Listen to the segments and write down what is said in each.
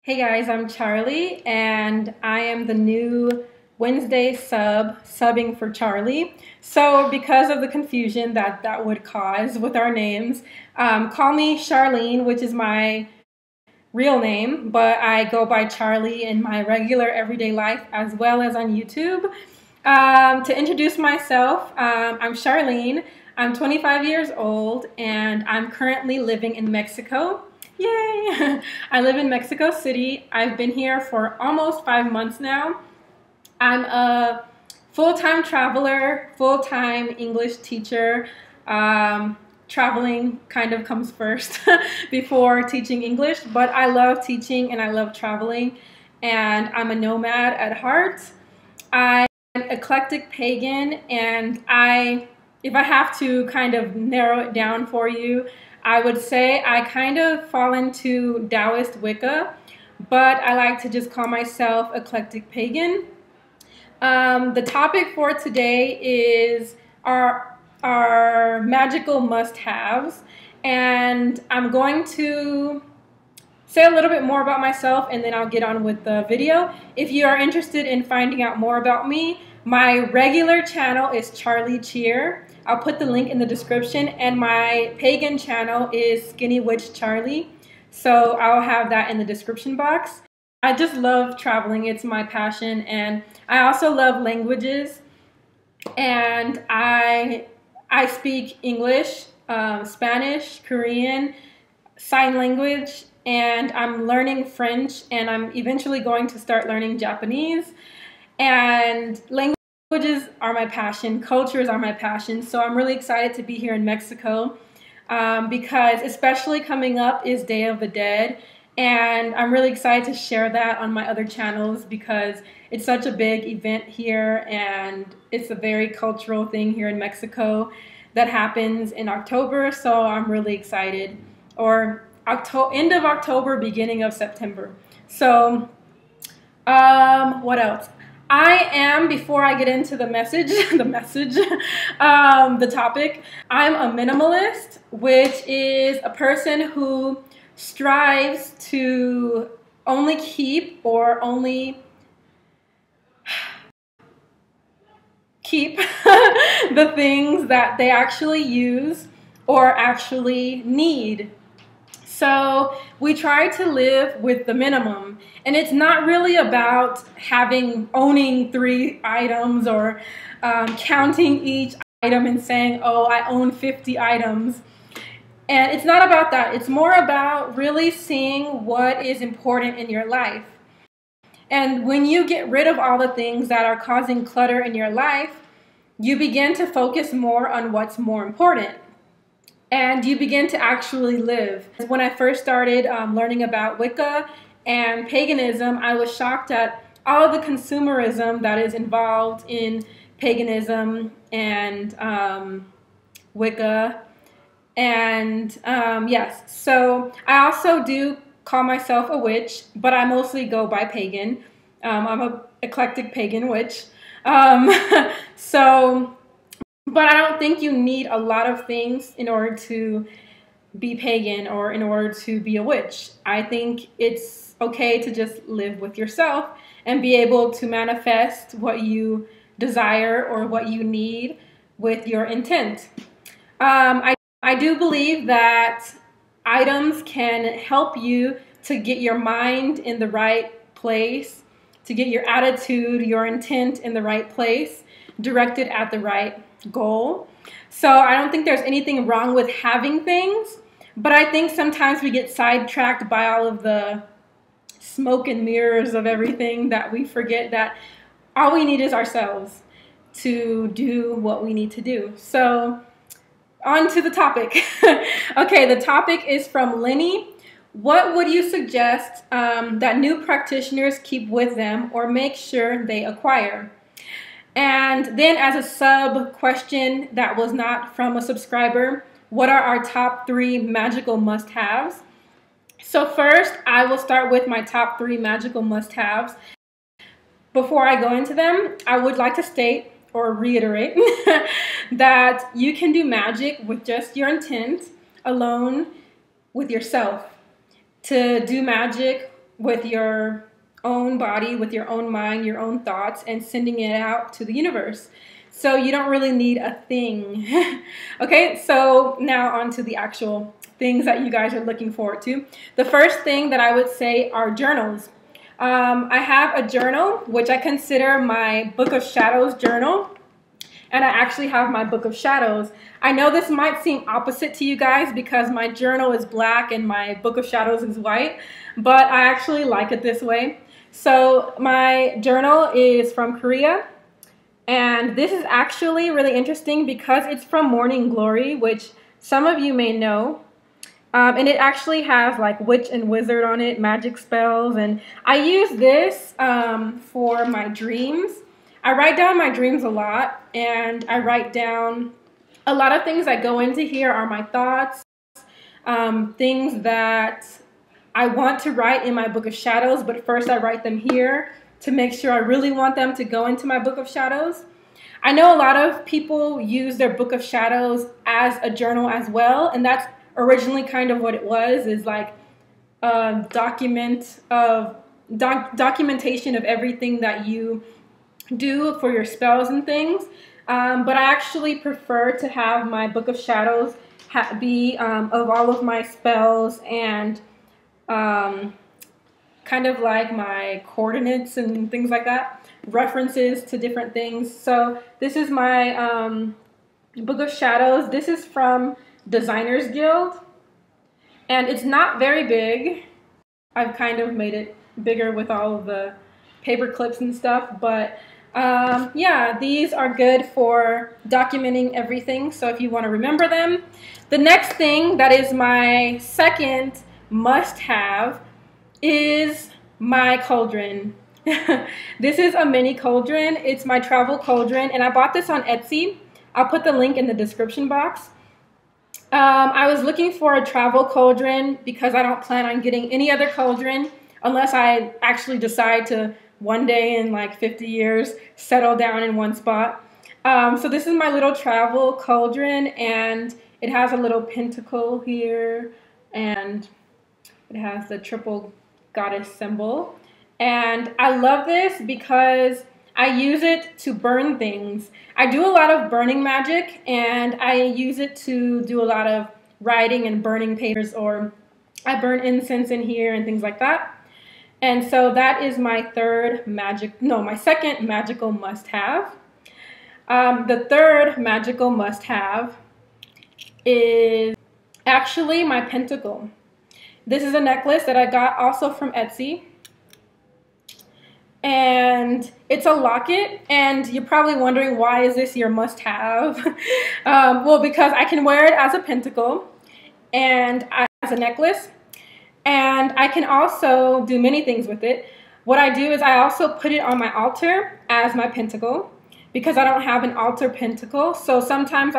Hey guys, I'm Charlie, and I am the new Wednesday subbing for Charlie. So because of the confusion that would cause with our names, call me Charlene, which is my real name, but I go by Charlie in my regular everyday life as well as on YouTube. To introduce myself, I'm Charlene. I'm 25 years old, and I'm currently living in Mexico. Yay! I live in Mexico City. I've been here for almost 5 months now. I'm a full-time traveler, full-time English teacher. Traveling kind of comes first before teaching English, but I love teaching and I love traveling, and I'm a nomad at heart. I'm eclectic pagan, and if I have to kind of narrow it down for you, I would say I kind of fall into Taoist Wicca, but I like to just call myself eclectic pagan. The topic for today is our magical must-haves, and I'm going to say a little bit more about myself and then I'll get on with the video. If you are interested in finding out more about me, my regular channel is Charlie Cheer. I'll put the link in the description, and my pagan channel is Skinny Witch Charlie. So I'll have that in the description box. I just love traveling, it's my passion, and I also love languages, and I speak English, Spanish, Korean, sign language, and I'm learning French, and I'm eventually going to start learning Japanese. And languages are my passion, cultures are my passion, so I'm really excited to be here in Mexico because especially coming up is Day of the Dead, and I'm really excited to share that on my other channels because it's such a big event here, and it's a very cultural thing here in Mexico that happens in October, so I'm really excited. Or end of October, beginning of September. So what else? I am, before I get into the message, the topic, I'm a minimalist, which is a person who strives to only keep or only keep the things that they actually use or actually need. So we try to live with the minimum, and it's not really about owning 3 items or counting each item and saying, oh, I own 50 items. And it's not about that. It's more about really seeing what is important in your life. And when you get rid of all the things that are causing clutter in your life, you begin to focus more on what's more important. And you begin to actually live. When I first started learning about Wicca and paganism, I was shocked at all of the consumerism that is involved in paganism and Wicca. And yes, so I also do call myself a witch, but I mostly go by pagan. I'm an eclectic pagan witch. But I don't think you need a lot of things in order to be pagan or in order to be a witch. I think it's okay to just live with yourself and be able to manifest what you desire or what you need with your intent. I do believe that items can help you to get your mind in the right place, to get your attitude, your intent in the right place, directed at the right goal. So I don't think there's anything wrong with having things, but I think sometimes we get sidetracked by all of the smoke and mirrors of everything that we forget that all we need is ourselves to do what we need to do. So on to the topic. Okay, the topic is from Lenny. What would you suggest that new practitioners keep with them or make sure they acquire? And then as a sub question that was not from a subscriber, what are our top 3 magical must-haves? So first, I will start with my top 3 magical must-haves. Before I go into them, I would like to state or reiterate that you can do magic with just your intent alone with yourself. To do magic with your own body, with your own mind, your own thoughts, and sending it out to the universe. So you don't really need a thing. Okay, so now on to the actual things that you guys are looking forward to. The first thing that I would say are journals. I have a journal, which I consider my Book of Shadows journal. And I actually have my Book of Shadows. I know this might seem opposite to you guys because my journal is black and my Book of Shadows is white, but I actually like it this way. So my journal is from Korea, and this is actually really interesting because it's from Morning Glory, which some of you may know. And it actually has like witch and wizard on it, magic spells, and I use this for my dreams. I write down my dreams a lot, and I write down a lot of things that go into here are my thoughts, things that I want to write in my Book of Shadows, but first I write them here to make sure I really want them to go into my Book of Shadows. I know a lot of people use their Book of Shadows as a journal as well, and that's originally kind of what it was, is like a documentation of everything that you do for your spells and things. But I actually prefer to have my Book of Shadows be of all of my spells and kind of like my coordinates and things like that, references to different things. So this is my Book of Shadows. This is from Designers Guild, and it's not very big. I've kind of made it bigger with all of the paper clips and stuff, but yeah, these are good for documenting everything, so if you want to remember them. The next thing that is my second must-have is my cauldron. This is a mini cauldron. It's my travel cauldron, and I bought this on Etsy. I'll put the link in the description box. I was looking for a travel cauldron because I don't plan on getting any other cauldron unless I actually decide to one day in like 50 years settle down in one spot. So this is my little travel cauldron, and it has a little pentacle here, and it has the triple goddess symbol. And I love this because I use it to burn things. I do a lot of burning magic, and I use it to do a lot of writing and burning papers, or I burn incense in here and things like that. And so that is my my second magical must-have. The third magical must-have is actually my pentacle. This is a necklace that I got also from Etsy. And it's a locket, and you're probably wondering, why is this your must-have? Well, because I can wear it as a pentacle and as a necklace, and I can also do many things with it. What I do is I also put it on my altar as my pentacle because I don't have an altar pentacle. So sometimes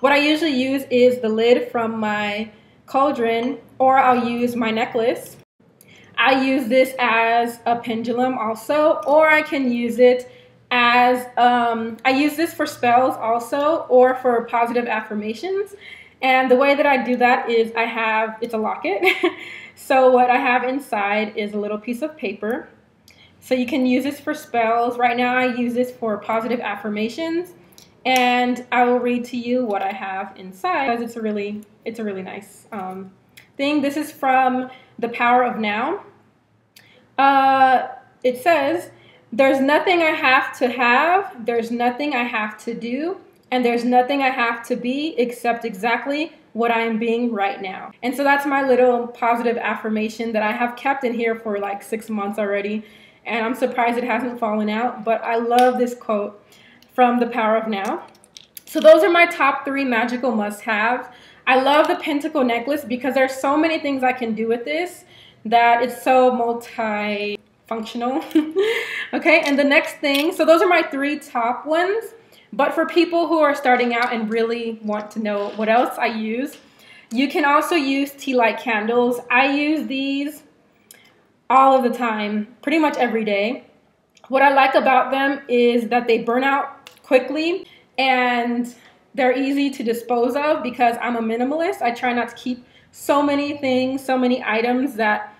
what I usually use is the lid from my cauldron, or I'll use my necklace. I use this as a pendulum also, or I can use it as, I use this for spells also, or for positive affirmations. And the way that I do that is it's a locket. So what I have inside is a little piece of paper. So you can use this for spells. Right now I use this for positive affirmations. And I will read to you what I have inside because it's a really nice thing. This is from The Power of Now. It says, "There's nothing I have to have, there's nothing I have to do, and there's nothing I have to be except exactly what I am being right now." And so that's my little positive affirmation that I have kept in here for like 6 months already. And I'm surprised it hasn't fallen out, but I love this quote from The Power of Now. So those are my top 3 magical must-haves. I love the pentacle necklace because there's so many things I can do with this that it's so multi-functional. Okay, and the next thing, so those are my 3 top ones. But for people who are starting out and really want to know what else I use, you can also use tea light candles. I use these all of the time, pretty much every day. What I like about them is that they burn out quickly and they're easy to dispose of because I'm a minimalist. I try not to keep so many things, so many items that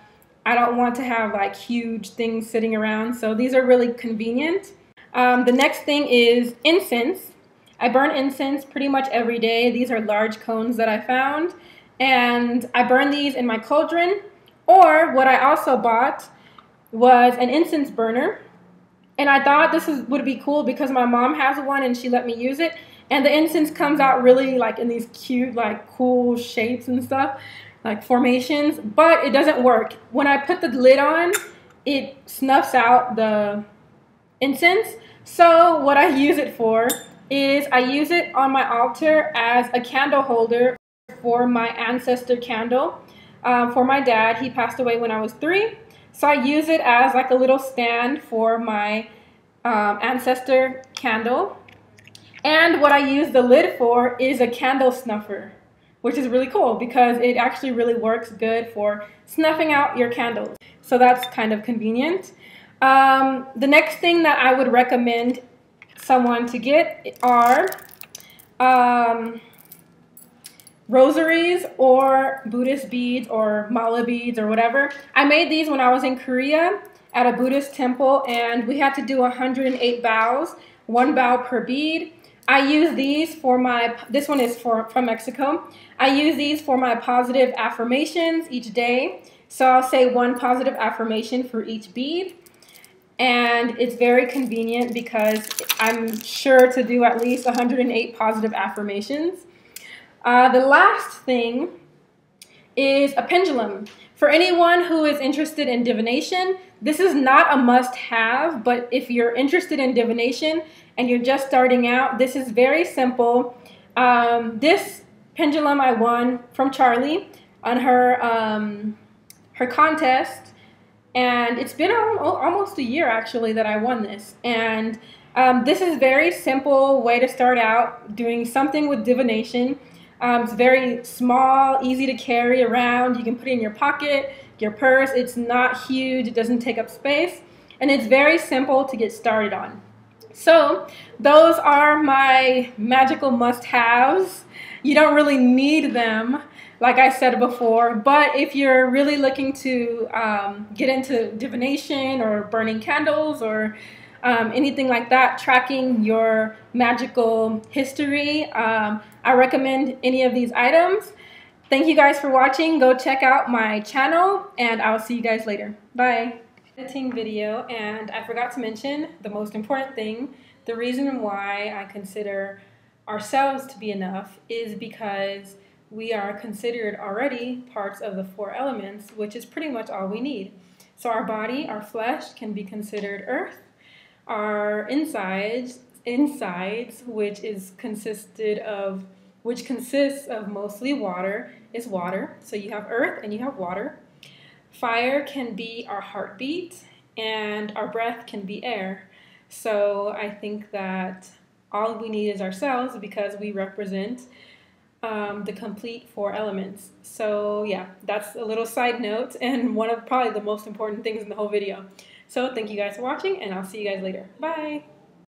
I don't want to have like huge things sitting around, so these are really convenient. The next thing is incense. I burn incense pretty much every day. These are large cones that I found, and I burn these in my cauldron. Or what I also bought was an incense burner, and I thought would be cool because my mom has one and she let me use it. And the incense comes out really like in these cute, like cool shapes and stuff, like formations, but it doesn't work. When I put the lid on, it snuffs out the incense. So what I use it for is I use it on my altar as a candle holder for my ancestor candle. For my dad, he passed away when I was 3. So I use it as like a little stand for my ancestor candle. And what I use the lid for is a candle snuffer, which is really cool because it actually really works good for snuffing out your candles. So that's kind of convenient. The next thing that I would recommend someone to get are rosaries or Buddhist beads or mala beads or whatever. I made these when I was in Korea at a Buddhist temple, and we had to do 108 bows, 1 bow per bead. I use these for this one is from Mexico. I use these for my positive affirmations each day. So I'll say 1 positive affirmation for each bead. And it's very convenient because I'm sure to do at least 108 positive affirmations. The last thing is a pendulum. For anyone who is interested in divination, this is not a must-have, but if you're interested in divination and you're just starting out, this is very simple. This pendulum I won from Charlie on her contest, and it's been almost a year actually that I won this. And this is a very simple way to start out doing something with divination. It's very small, easy to carry around. You can put it in your pocket, your purse. It's not huge, it doesn't take up space, and it's very simple to get started on. So those are my magical must-haves. You don't really need them, like I said before, but if you're really looking to get into divination or burning candles or anything like that, tracking your magical history, I recommend any of these items. Thank you guys for watching. Go check out my channel, and I'll see you guys later. Bye. Editing video, and I forgot to mention the most important thing. The reason why I consider ourselves to be enough is because we are considered already parts of the 4 elements, which is pretty much all we need. So our body, our flesh, can be considered earth. Our insides, which consists of mostly water, is water. So you have earth and you have water. Fire can be our heartbeat, and our breath can be air. So I think that all we need is ourselves because we represent the complete 4 elements. So yeah, that's a little side note and one of probably the most important things in the whole video. So thank you guys for watching, and I'll see you guys later. Bye!